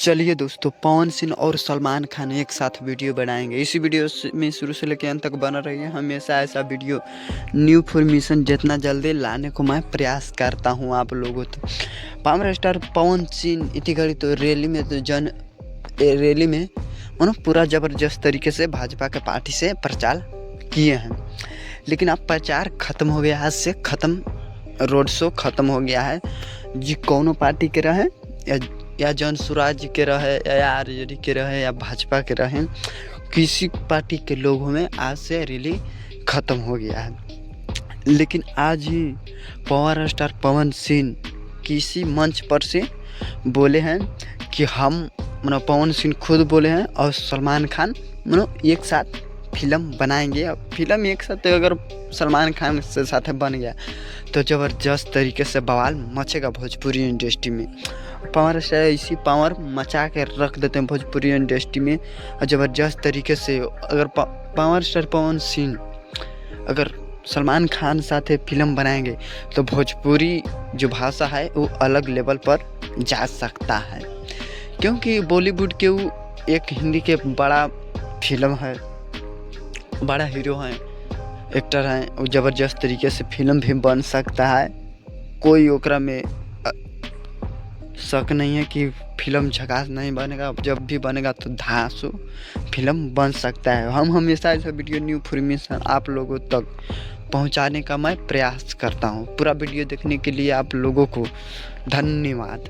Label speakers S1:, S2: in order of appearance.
S1: चलिए दोस्तों, पवन सिंह और सलमान खान एक साथ वीडियो बनाएंगे। इसी में शुरू से लेकर अंत तक बना रहिए। हमेशा ऐसा वीडियो न्यू फॉर्मेशन जितना जल्दी लाने को मैं प्रयास करता हूं आप लोगों तो। पावर स्टार पवन सिंह इतनी घड़ी तो रैली में उन्होंने पूरा ज़बरदस्त तरीके से भाजपा के पार्टी से प्रचार किए हैं, लेकिन अब प्रचार ख़त्म हो गया। आज से ख़त्म, रोड शो ख़त्म हो गया है। जी कौनों पार्टी के रहे या जन स्वराज के रहे या आरजेडी के रहे या भाजपा के रहे, किसी पार्टी के लोगों में आज से रैली ख़त्म हो गया है। लेकिन आज ही पावर स्टार पवन सिंह किसी मंच पर से बोले हैं कि हम पवन सिंह खुद बोले हैं और सलमान खान एक साथ फिल्म बनाएंगे। अब फिल्म एक साथ अगर सलमान खान से साथ बन गया तो ज़बरदस्त तरीके से बवाल मचेगा भोजपुरी इंडस्ट्री में। पावर स्टार इसी पावर मचा के रख देते हैं भोजपुरी इंडस्ट्री में। और ज़बरदस्त तरीके से अगर पावर स्टार पवन सिंह अगर सलमान खान साथ फिल्म बनाएंगे तो भोजपुरी जो भाषा है वो अलग लेवल पर जा सकता है, क्योंकि बॉलीवुड के वो एक हिंदी के बड़ा फिल्म है, बड़ा हीरो हैं, एक्टर हैं। वो ज़बरदस्त तरीके से फिल्म भी बन सकता है। कोई ओकरा में शक नहीं है कि फिल्म झकास नहीं बनेगा। जब भी बनेगा तो धांसू फिल्म बन सकता है। हम हमेशा ऐसा वीडियो न्यू इन्फॉर्मेशन आप लोगों तक पहुंचाने का मैं प्रयास करता हूं। पूरा वीडियो देखने के लिए आप लोगों को धन्यवाद।